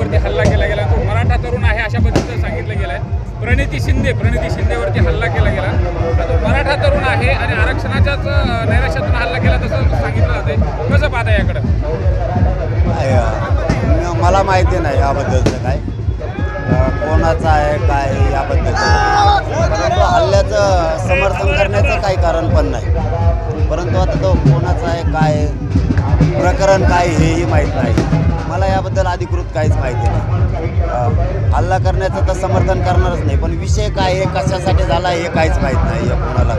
तरुणावरती हल्ला केला गेला, तो मराठा तरुण आहे अशा पद्धतीचं सांगितलं गेलं आहे. प्रणिती शिंदेवरती हल्ला केला गेला, तो मराठा तरुण आहे आणि आरक्षणाच्याच नैराश्यातून हल्ला केला तसं सांगितलं जाते. कसं पाहता याकडं? मला माहिती नाही याबद्दलचं काय कोणाचं आहे काय याबद्दल, परंतु हल्ल्याचं समर्थन करण्याचं काही कारण पण नाही. परंतु आता तो कोणाचा आहे काय प्रकरण काय हेही माहीत नाही. मला याबद्दल अधिकृत काहीच माहिती नाही. हल्ला करण्याचं तर समर्थन करणारच नाही, पण विषय काय आहे कशासाठी झाला हे काहीच माहीत नाही आहे कोणाला.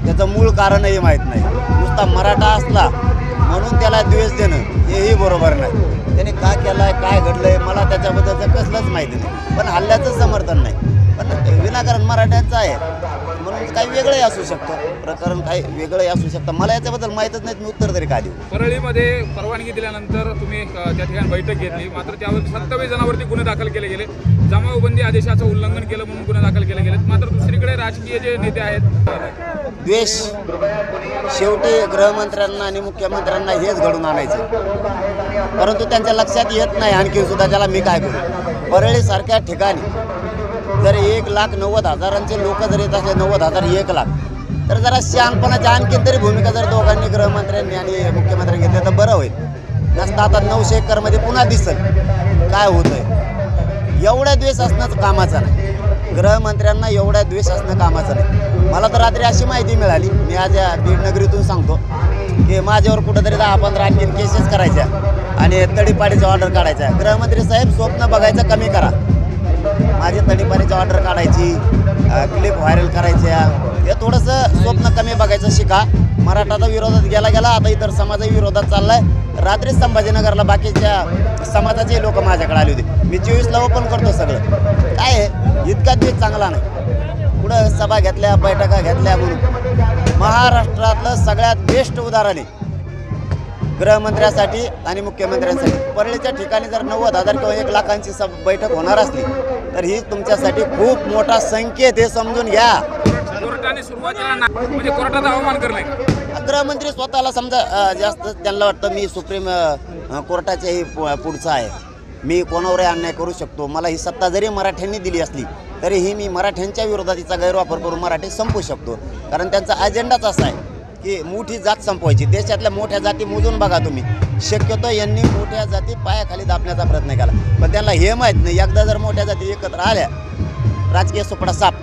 त्याचं मूळ कारणही माहीत नाही. नुसता मराठा असला म्हणून त्याला द्वेष देणं हेही बरोबर नाही. त्याने का केलं आहे काय घडलं आहे मला त्याच्याबद्दलचं कसलंच माहिती नाही. पण हल्ल्याचं समर्थन नाही, पण विनाकारण मराठ्यांचं आहे म्हणून काही वेगळंही असू शकतं, प्रकरण काही वेगळंही असू शकतं. मला याच्याबद्दल माहीतच नाही, मी उत्तर तरी काय देऊ. परळीमध्ये परवानगी दिल्यानंतर तुम्ही त्या ठिकाणी बैठक घेतली, मात्र त्यावर 27 जणांवरती गुन्हे दाखल केले गेले. जमावबंदी आदेशाचं उल्लंघन केलं म्हणून गुन्हे दाखल केले गेले. मात्र दुसरीकडे राजकीय जे नेते आहेत, द्वेष शेवटी गृहमंत्र्यांना आणि मुख्यमंत्र्यांना हेच घडून आणायचं, परंतु त्यांच्या लक्षात येत नाही. आणखी सुद्धा त्याला मी काय करू. परळीसारख्या ठिकाणी जर 1,90,000 लोक जर येत असले, 90,000 1,00,000, तर जरा शहाणपणाची आणखीन तरी भूमिका जर दोघांनी गृहमंत्र्यांनी आणि मुख्यमंत्र्यांनी घेतली तर बरं होईल. नसता आता 900 एकरमध्ये पुन्हा दिसेल काय होतंय. एवढा द्वेष असणंच कामाचं नाही. गृहमंत्र्यांना एवढा द्वेष असणं कामाचं नाही. मला तर रात्री अशी माहिती मिळाली, मी आज या बीड नगरीतून सांगतो की माझ्यावर कुठंतरी 10-15 आणखीन केसेस करायच्या आणि तडीपाडीचा ऑर्डर काढायचा. गृहमंत्री साहेब स्वप्न बघायचं कमी करा. माझी तडीपाडीची ऑर्डर काढायची, क्लिप व्हायरल करायच्या, हे थोडंसं स्वप्न कमी बघायचं शिका. मराठाचा विरोधात गेला आता इतर समाजाच्या विरोधात चाललाय. रात्रीच संभाजीनगरला बाकीच्या समाजाचे लोक माझ्याकडे आले होते. मी 24ला ओपन करतो सगळं. काय आहे इतका दिवस चांगला नाही. पुढं सभा घेतल्या बैठका घेतल्या म्हणून महाराष्ट्रातलं सगळ्यात बेस्ट उदाहरण आहे गृहमंत्र्यासाठी आणि मुख्यमंत्र्यांसाठी. परळीच्या ठिकाणी जर 90,000 किंवा 1,00,000ची बैठक होणार असली तर ही तुमच्यासाठी खूप मोठा संकेत हे समजून घ्या. कोर्टाने सुरुवातीला म्हणजे कोर्टाचा अवमान करणे. गृहमंत्री स्वतःला समजा जास्त त्यांना वाटतं मी सुप्रीम कोर्टाच्याही पुढचा आहे, मी कोणावरही अन्याय करू शकतो. मला ही सत्ता जरी मराठ्यांनी दिली असली तरीही मी मराठ्यांच्या विरोधात तिचा गैरवापर करून मराठी संपवू शकतो. कारण त्यांचा अजेंडाच असा आहे की मोठी जात संपवायची. देशातल्या मोठ्या जाती मोजून बघा तुम्ही. शक्यतो यांनी मोठ्या जाती पायाखाली दाबण्याचा प्रयत्न केला, पण त्यांना हे माहीत नाही एकदा जर मोठ्या जाती एकत्र आल्या राजकीय सुपडा साप